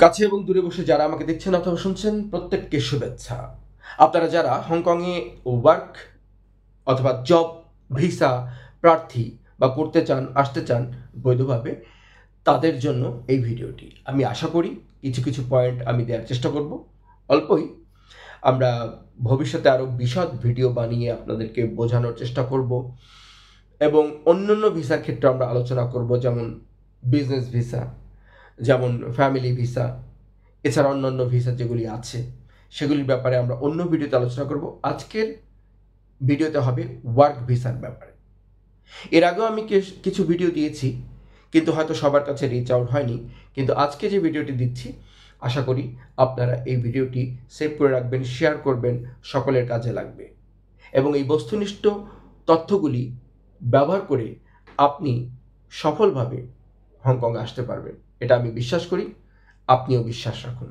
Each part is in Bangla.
কাছে এবং দূরে বসে যারা আমাকে দেখছেন অথবা শুনছেন প্রত্যেককে শুভেচ্ছা। আপনারা যারা হংকংয়ে ওয়ার্ক অথবা জব ভিসা প্রার্থী বা করতে চান, আসতে চান বৈধভাবে, তাদের জন্য এই ভিডিওটি। আমি আশা করি কিছু কিছু পয়েন্ট আমি দেওয়ার চেষ্টা করব। অল্পই আমরা ভবিষ্যতে আরও বিশদ ভিডিও বানিয়ে আপনাদেরকে বোঝানোর চেষ্টা করব এবং অন্যান্য ভিসার ক্ষেত্রে আমরা আলোচনা করব, যেমন বিজনেস ভিসা, যেমন ফ্যামিলি ভিসা, এছাড়া অন্যান্য ভিসা যেগুলি আছে সেগুলির ব্যাপারে আমরা অন্য ভিডিওতে আলোচনা করব। আজকের ভিডিওতে হবে ওয়ার্ক ভিসার ব্যাপারে। এর আগেও আমি কিছু ভিডিও দিয়েছি, কিন্তু হয়তো সবার কাছে রিচ আউট হয়নি। কিন্তু আজকে যে ভিডিওটি দিচ্ছি, আশা করি আপনারা এই ভিডিওটি সেভ করে রাখবেন, শেয়ার করবেন, সকলের কাজে লাগবে এবং এই বস্তুনিষ্ঠ তথ্যগুলি ব্যবহার করে আপনি সফলভাবে হংকংয়ে আসতে পারবেন। এটা আমি বিশ্বাস করি, আপনিও বিশ্বাস রাখুন।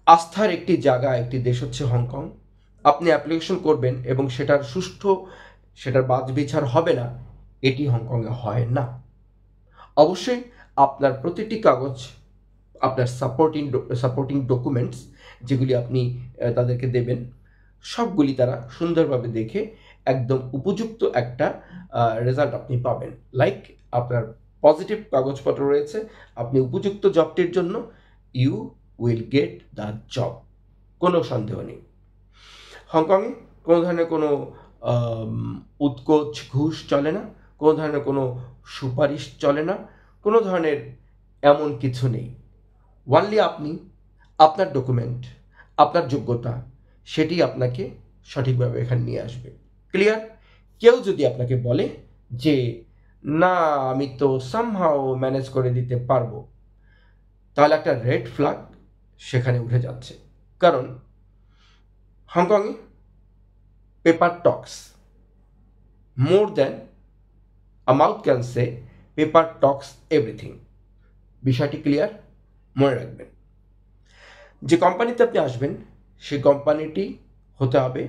আস্থার একটি জায়গা, একটি দেশ হচ্ছে হংকং। আপনি অ্যাপ্লিকেশন করবেন এবং সেটার বাছবিচার হবে না, এটি হংকংয়ে হয় না। অবশ্যই আপনার প্রতিটি কাগজ, আপনার সাপোর্টিং ডকুমেন্টস যেগুলি আপনি তাদেরকে দেবেন, সবগুলি তারা সুন্দরভাবে দেখে একদম উপযুক্ত একটা রেজাল্ট আপনি পাবেন। লাইক আপনার পজিটিভ কাগজপত্র রয়েছে, আপনি উপযুক্ত জবটির জন্য, you will get the job, কোনো সন্দেহ নেই। হংকংয়ে কোনো ধরনের কোনো উৎকোচ ঘুষ চলে না, কোনো ধরনের কোনো সুপারিশ চলে না, কোনো ধরনের এমন কিছু নেই। ওয়ানলি আপনি আপনার ডকুমেন্ট, আপনার যোগ্যতা, সেটি আপনাকে সঠিকভাবে এখানে নিয়ে আসবে। ক্লিয়ার? কেউ যদি আপনাকে বলে যে না আমি তো সামহাও ম্যানেজ করে দিতে পারবো, তাহলে একটা রেড ফ্ল্যাগ সেখানে উঠে যাচ্ছে। কারণ হংকংয়ে paper talks more than a mouth can say, paper talks everything. বিষয়টি ক্লিয়ার? মনে রাখবেন, যে কোম্পানিতে আপনি আসবেন সেই কোম্পানিটি হতে হবে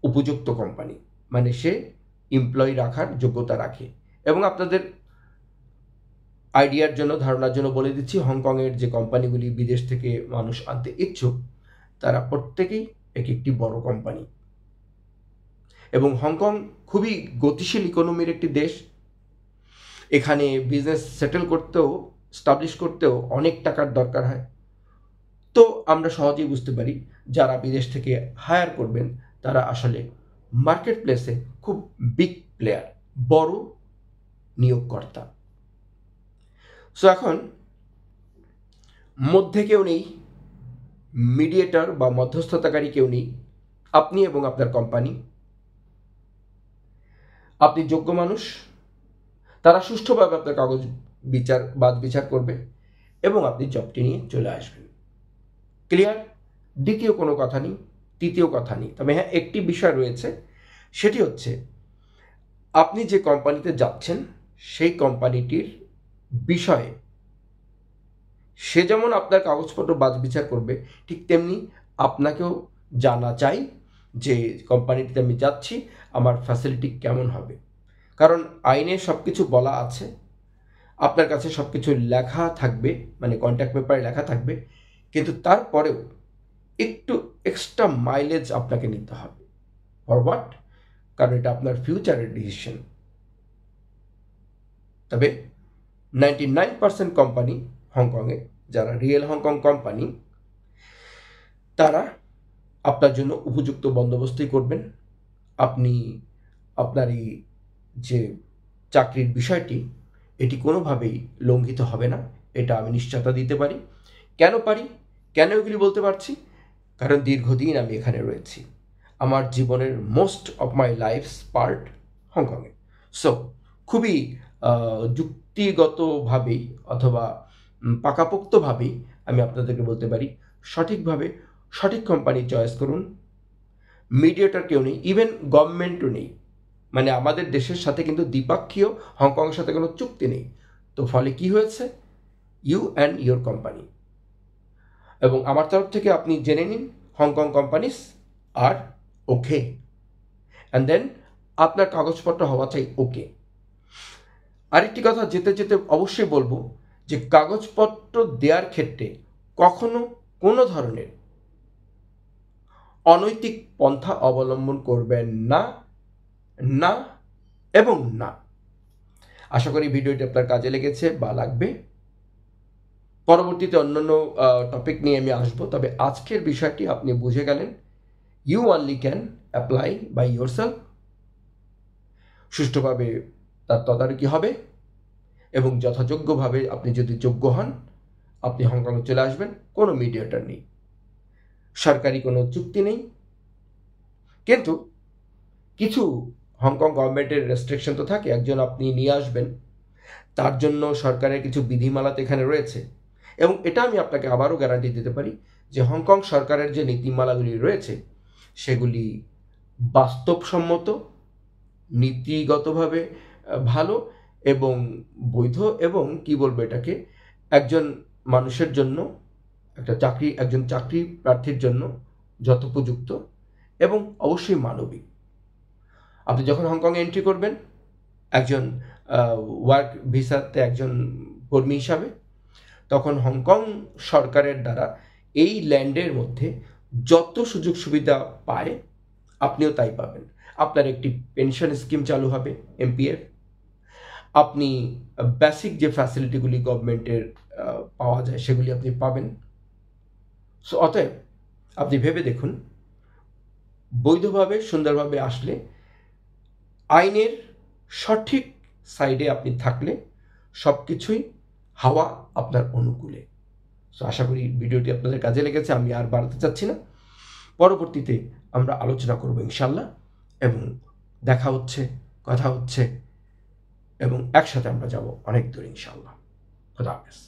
উপযুক্ত কোম্পানি, মানে সে এমপ্লয়ি রাখার যোগ্যতা রাখে। এবং আপনাদের আইডিয়ার জন্য, ধারণার জন্য বলে দিচ্ছি, হংকংয়ের যে কোম্পানিগুলি বিদেশ থেকে মানুষ আনতে ইচ্ছুক, তারা প্রত্যেকেই একটি বড় কোম্পানি। এবং হংকং খুবই গতিশীল ইকোনমির একটি দেশ। এখানে বিজনেস সেটেল করতেও, স্টাবলিশ করতেও অনেক টাকার দরকার হয়। তো আমরা সহজেই বুঝতে পারি যারা বিদেশ থেকে হায়ার করবেন তারা আসলে মার্কেট প্লেসে খুব বিগ প্লেয়ার, বড় নিয়োগকর্তা। সো এখন মধ্যে কেউ নেই, মিডিয়েটর বা মধ্যস্থতাকারী কেউ নেই, আপনি এবং আপনার কোম্পানি। আপনি যোগ্য মানুষ, তারা সুষ্ঠুভাবে আপনার কাগজ বিচার করবে এবং আপনি জবটি নিয়ে চলে আসবেন। ক্লিয়ার? দ্বিতীয় কোনো কথা নেই, তৃতীয় কথা নেই। তবে হ্যাঁ, একটি বিষয় রয়েছে, সেটি হচ্ছে আপনি যে কোম্পানিতে যাচ্ছেন সেই কোম্পানিটির বিষয়ে সে যেমন আপনার কাগজপত্র বিচার করবে, ঠিক তেমনি আপনাকেও জানা চাই যে কোম্পানিটিতে আমি যাচ্ছি, আমার ফ্যাসিলিটি কেমন হবে। কারণ আইনে সব কিছু বলা আছে, আপনার কাছে সব কিছু লেখা থাকবে, মানে কন্ট্যাক্ট পেপারে লেখা থাকবে, কিন্তু তারপরেও একটু এক্সট্রা মাইলেজ আপনাকে নিতে হবে। For what? কারণ এটা আপনার ফিউচারের ডিসিশন। তবে 99% কোম্পানি হংকংয়ে, যারা রিয়েল হংকং কোম্পানি, তারা আপনার জন্য উপযুক্ত বন্দোবস্তই করবেন। আপনি আপনার এই যে চাকরির বিষয়টি, এটি কোনোভাবেই লঙ্ঘিত হবে না, এটা আমি নিশ্চয়তা দিতে পারি। কেন পারি, কেন এগুলি বলতে পারছি? কারণ দীর্ঘদিন আমি এখানে রয়েছি। আমার জীবনের most of my life's part হংকংয়ে। সো খুবই যুক্তিগতভাবেই অথবা পাকাপোক্তভাবেই আমি আপনাদেরকে বলতে পারি, সঠিকভাবে সঠিক কোম্পানি চয়েস করুন। মিডিয়েটর কেউ নেই, ইভেন গভর্নমেন্টও নেই। মানে আমাদের দেশের সাথে কিন্তু দ্বিপাক্ষীয় হংকংয়ের সাথে কোনো চুক্তি নেই। তো ফলে কি হয়েছে? You and your company. এবং আমার তরফ থেকে আপনি জেনে নিন, Hong Kong companies are okay, and then আপনার কাগজপত্র হওয়া চাই ওকে। আরেকটি কথা যেতে যেতে অবশ্যই বলবো যে কাগজপত্র দেওয়ার ক্ষেত্রে কখনো কোনো ধরনের অনৈতিক পন্থা অবলম্বন করবেন না, না এবং না। আশা করি ভিডিওটি আপনার কাজে লেগেছে বা লাগবে। পরবর্তীতে অন্যান্য টপিক নিয়ে আমি আসবো, তবে আজকের বিষয়টি আপনি বুঝে গেলেন। You only can apply by yourself. সুষ্ঠুভাবে তার তদারকি হবে এবং যথাযোগ্যভাবে আপনি যদি যোগ্য হন আপনি হংকংয়ে চলে আসবেন। কোনো মিডিয়েটর নেই, সরকারি কোনো চুক্তি নেই, কিন্তু কিছু হংকং গভর্নমেন্টের রেস্ট্রিকশন তো থাকে। একজন আপনি নিয়ে আসবেন, তার জন্য সরকারের কিছু বিধিমালা এখানে রয়েছে, এবং এটা আমি আপনাকে আবারও গ্যারান্টি দিতে পারি যে হংকং সরকারের যে নীতিমালাগুলি রয়েছে সেগুলি বাস্তবসম্মত, নীতিগতভাবে ভালো এবং বৈধ, এবং কি বলবো এটাকে, একজন মানুষের জন্য একজন চাকরি প্রার্থীর জন্য যথোপযুক্ত এবং অবশ্যই মানবিক। আপনি যখন হংকংয়ে এন্ট্রি করবেন একজন ওয়ার্ক ভিসাতে একজন কর্মী হিসাবে, তখন হংকং সরকারের দ্বারা এই ল্যান্ডের মধ্যে যত সুযোগ সুবিধা পায় আপনিও তাই পাবেন। আপনার একটি পেনশন স্কিম চালু হবে, এমপিএফ। আপনি বেসিক যে ফ্যাসিলিটিগুলি গভর্নমেন্টের পাওয়া যায় সেগুলি আপনি পাবেন। সো অতএব আপনি ভেবে দেখুন, বৈধভাবে সুন্দরভাবে আসলে, আইনের সঠিক সাইডে আপনি থাকলে সব কিছুই হাওয়া আপনার অনুকূলে। সো আশা করি ভিডিওটি আপনাদের কাজে লেগেছে। আমি আর বাড়াতে চাচ্ছি না, পরবর্তীতে আমরা আলোচনা করব ইনশাল্লাহ, এবং দেখা হচ্ছে, কথা হচ্ছে, এবং একসাথে আমরা যাব অনেক দূর ইনশাল্লাহ। খোদা হাফেজ।